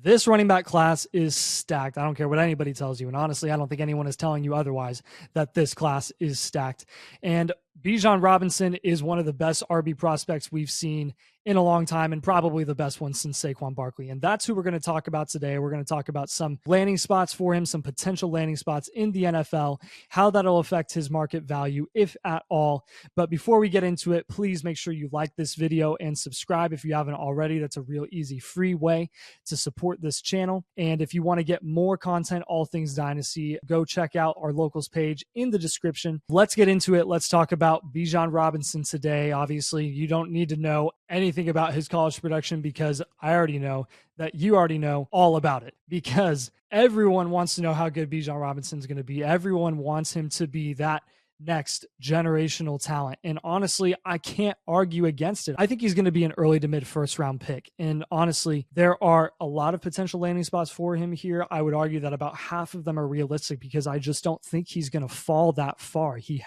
This running back class is stacked. I don't care what anybody tells you. And honestly, I don't think anyone is telling you otherwise that this class is stacked. And Bijan Robinson is one of the best RB prospects we've seen in a long time, and probably the best one since Saquon Barkley. And that's who we're going to talk about today. We're going to talk about some landing spots for him, some potential landing spots in the NFL, how that'll affect his market value, if at all. But before we get into it, please make sure you like this video and subscribe if you haven't already. That's a real easy, free way to support this channel. And if you want to get more content, all things Dynasty, go check out our locals page in the description. Let's get into it. Let's talk about Bijan Robinson today. Obviously, you don't need to know anything about his college production because I already know that you already know all about it, because everyone wants to know how good Bijan Robinson is going to be. Everyone wants him to be that next generational talent. And honestly, I can't argue against it. I think he's going to be an early to mid first round pick. And honestly, there are a lot of potential landing spots for him here. I would argue that about half of them are realistic because I just don't think he's going to fall that far. He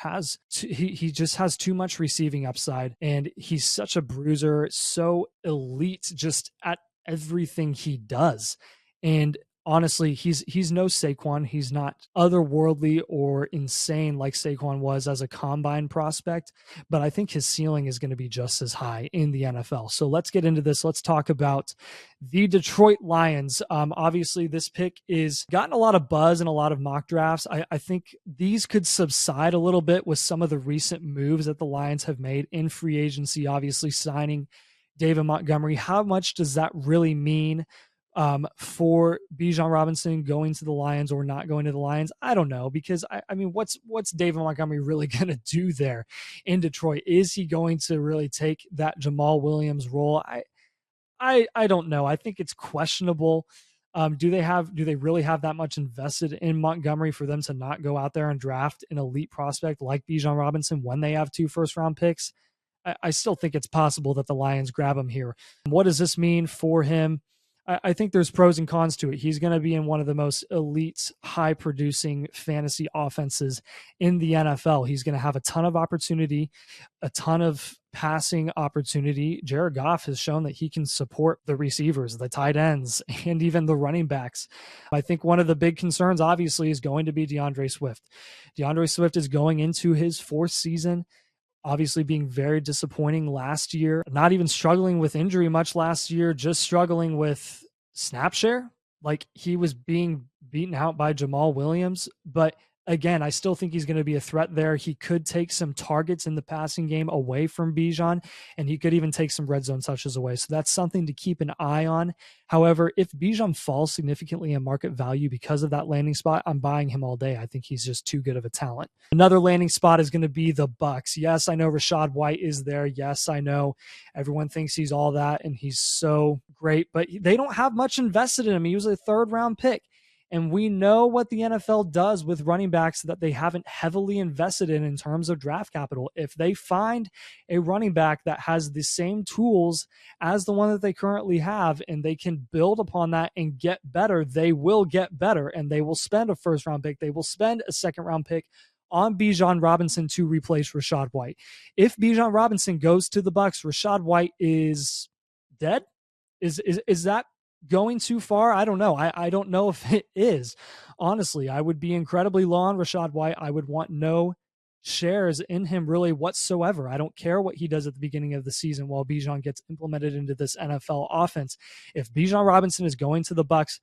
just has too much receiving upside, and he's such a bruiser, so elite just at everything he does. And honestly, he's no Saquon. He's not otherworldly or insane like Saquon was as a combine prospect, but I think his ceiling is going to be just as high in the NFL. So let's get into this. Let's talk about the Detroit Lions. Obviously, this pick is gotten a lot of buzz and a lot of mock drafts. I think these could subside a little bit with some of the recent moves that the Lions have made in free agency, obviously signing David Montgomery. How much does that really mean for Bijan Robinson going to the Lions or not going to the Lions? I don't know, because I mean, what's David Montgomery really going to do there in Detroit? Is he going to really take that Jamal Williams role? I don't know. I think it's questionable. Do they really have that much invested in Montgomery for them to not go out there and draft an elite prospect like Bijan Robinson when they have 2 first-round picks? I still think it's possible that the Lions grab him here. What does this mean for him? I think there's pros and cons to it. He's going to be in one of the most elite, high-producing fantasy offenses in the NFL. He's going to have a ton of opportunity, a ton of passing opportunity. Jared Goff has shown that he can support the receivers, the tight ends, and even the running backs. I think one of the big concerns, obviously, is going to be DeAndre Swift. DeAndre Swift is going into his 4th season, obviously being very disappointing last year, not even struggling with injury much last year, just struggling with snap share. Like, he was being beaten out by Jamal Williams. But again, I still think he's going to be a threat there. He could take some targets in the passing game away from Bijan, and he could even take some red zone touches away. So that's something to keep an eye on. However, if Bijan falls significantly in market value because of that landing spot, I'm buying him all day. I think he's just too good of a talent. Another landing spot is going to be the Bucs. Yes, I know Rachaad White is there. Yes, I know everyone thinks he's all that and he's so great, but they don't have much invested in him. He was a 3rd-round pick. And we know what the NFL does with running backs that they haven't heavily invested in terms of draft capital. If they find a running back that has the same tools as the one that they currently have, and they can build upon that and get better, they will get better, and they will spend a 1st-round pick. They will spend a 2nd-round pick on Bijan Robinson to replace Rachaad White. If Bijan Robinson goes to the Bucs, Rachaad White is dead. Is that going too far? I don't know. I don't know if it is. Honestly, I would be incredibly low on Rachaad White. I would want no shares in him really whatsoever. I don't care what he does at the beginning of the season while Bijan gets implemented into this NFL offense. If Bijan Robinson is going to the Bucs,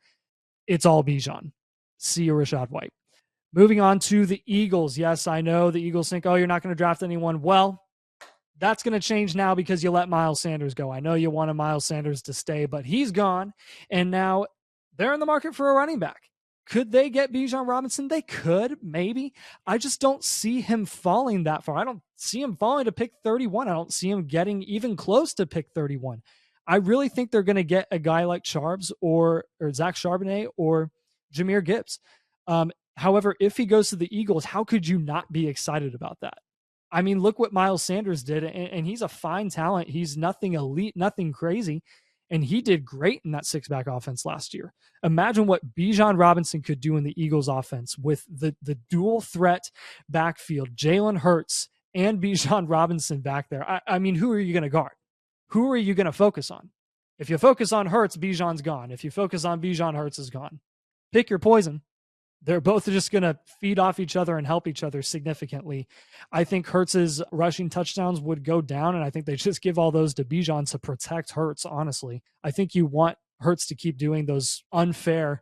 it's all Bijan. See you, Rachaad White. Moving on to the Eagles. Yes, I know the Eagles think, oh, you're not going to draft anyone. Well, that's going to change now because you let Miles Sanders go. I know you wanted Miles Sanders to stay, but he's gone, and now they're in the market for a running back. Could they get Bijan Robinson? They could, maybe. I just don't see him falling that far. I don't see him falling to pick 31. I don't see him getting even close to pick 31. I really think they're going to get a guy like Charbs or Zach Charbonnet or Jahmyr Gibbs. However, if he goes to the Eagles, how could you not be excited about that? I mean, look what Miles Sanders did, and he's a fine talent. He's nothing elite, nothing crazy, and he did great in that 6-back offense last year. Imagine what Bijan Robinson could do in the Eagles offense with the dual threat backfield, Jalen Hurts and Bijan Robinson back there. I mean, who are you going to guard? Who are you going to focus on? If you focus on Hurts, Bijan's gone. If you focus on Bijan, Hurts is gone. Pick your poison. They're both just going to feed off each other and help each other significantly. I think Hurts's rushing touchdowns would go down, and I think they just give all those to Bijan to protect Hurts, honestly. I think you want Hurts to keep doing those unfair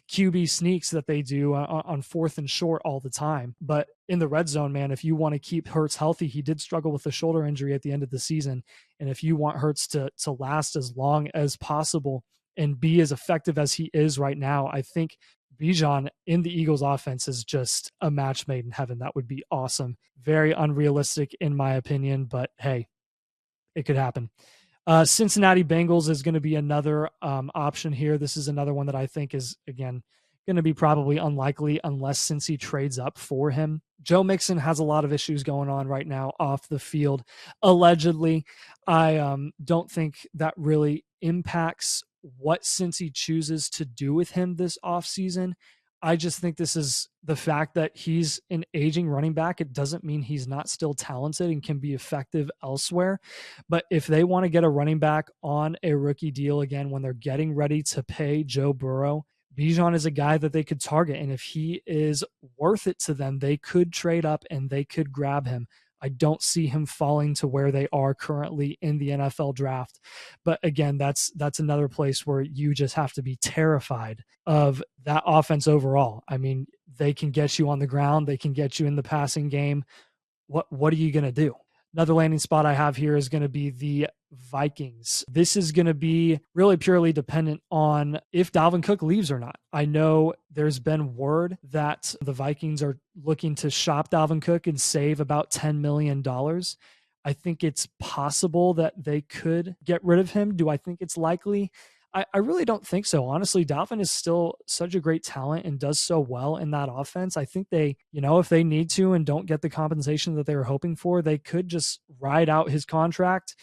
QB sneaks that they do on 4th and short all the time. But in the red zone, man, if you want to keep Hurts healthy, he did struggle with a shoulder injury at the end of the season. And if you want Hurts to last as long as possible and be as effective as he is right now, I think Bijan in the Eagles offense is just a match made in heaven. That would be awesome. Very unrealistic in my opinion, but hey, it could happen. Cincinnati Bengals is going to be another option here. This is another one that I think is, again, going to be probably unlikely unless Cincy trades up for him. Joe Mixon has a lot of issues going on right now off the field. Allegedly, I don't think that really impacts what Cincy chooses to do with him this offseason. I just think this is the fact that he's an aging running back. It doesn't mean he's not still talented and can be effective elsewhere. But if they want to get a running back on a rookie deal again, when they're getting ready to pay Joe Burrow, Bijan is a guy that they could target. And if he is worth it to them, they could trade up and they could grab him. I don't see him falling to where they are currently in the NFL draft. But again, that's another place where you just have to be terrified of that offense overall. I mean, they can get you on the ground. They can get you in the passing game. What are you going to do? Another landing spot I have here is going to be the Vikings. This is going to be really purely dependent on if Dalvin Cook leaves or not. I know there's been word that the Vikings are looking to shop Dalvin Cook and save about $10 million. I think it's possible that they could get rid of him. Do I think it's likely? I really don't think so. Honestly, Dalvin is still such a great talent and does so well in that offense. I think they, if they need to and don't get the compensation that they were hoping for, they could just ride out his contract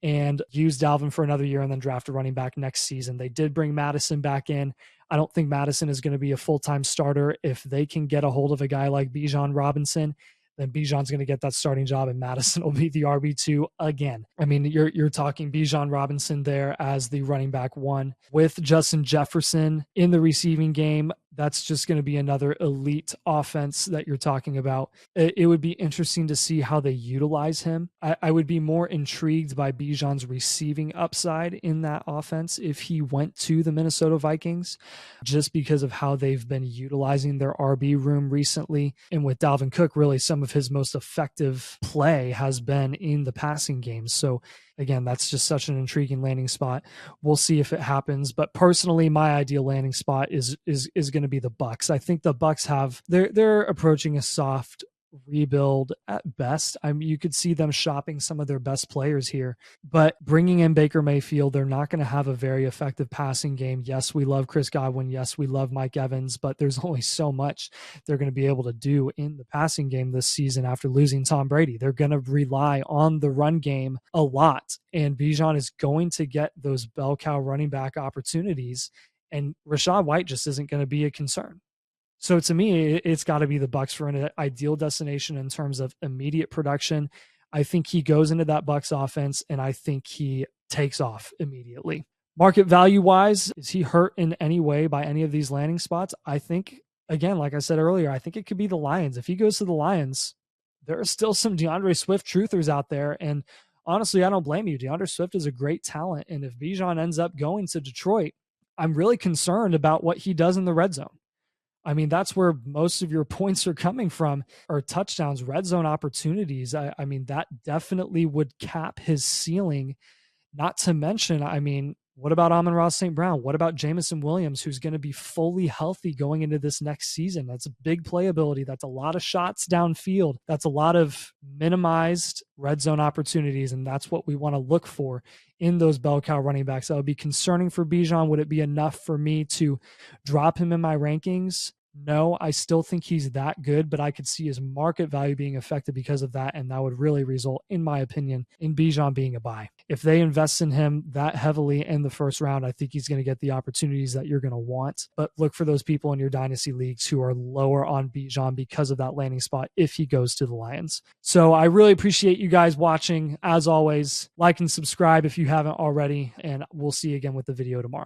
and use Dalvin for another year and then draft a running back next season. They did bring Madison back in. I don't think Madison is going to be a full-time starter. If they can get a hold of a guy like Bijan Robinson, then Bijan's going to get that starting job and Madison will be the RB2 again. I mean, you're talking Bijan Robinson there as the running back 1 with Justin Jefferson in the receiving game. That's just going to be another elite offense that you're talking about. It would be interesting to see how they utilize him. I would be more intrigued by Bijan's receiving upside in that offense if he went to the Minnesota Vikings, just because of how they've been utilizing their RB room recently. And with Dalvin Cook, really some of his most effective play has been in the passing game. So again, that's just such an intriguing landing spot. We'll see if it happens. But personally, my ideal landing spot is going to be the Bucs. I think the Bucs they're approaching a soft rebuild at best. I mean, you could see them shopping some of their best players here, but bringing in Baker Mayfield, they're not going to have a very effective passing game. Yes, we love Chris Godwin. Yes, we love Mike Evans, but there's only so much they're going to be able to do in the passing game this season after losing Tom Brady. They're going to rely on the run game a lot, and Bijan is going to get those bell cow running back opportunities, and Rachaad White just isn't going to be a concern. So to me, it's got to be the Bucs for an ideal destination in terms of immediate production. I think he goes into that Bucs offense, and I think he takes off immediately. Market value-wise, is he hurt in any way by any of these landing spots? I think, again, like I said earlier, I think it could be the Lions. If he goes to the Lions, there are still some DeAndre Swift truthers out there, and honestly, I don't blame you. DeAndre Swift is a great talent, and if Bijan ends up going to Detroit, I'm really concerned about what he does in the red zone. I mean, that's where most of your points are coming from, or touchdowns, red zone opportunities. I mean, that definitely would cap his ceiling. Not to mention, I mean, what about Amon-Ra St. Brown? What about Jameson Williams, who's going to be fully healthy going into this next season? That's a big playability. That's a lot of shots downfield. That's a lot of minimized red zone opportunities, and that's what we want to look for in those bell cow running backs. That would be concerning for Bijan. Would it be enough for me to drop him in my rankings? No, I still think he's that good, but I could see his market value being affected because of that, and that would really result, in my opinion, in Bijan being a buy. If they invest in him that heavily in the first round, I think he's going to get the opportunities that you're going to want. But look for those people in your dynasty leagues who are lower on Bijan because of that landing spot if he goes to the Lions. So I really appreciate you guys watching. As always, like and subscribe if you haven't already, and we'll see you again with the video tomorrow.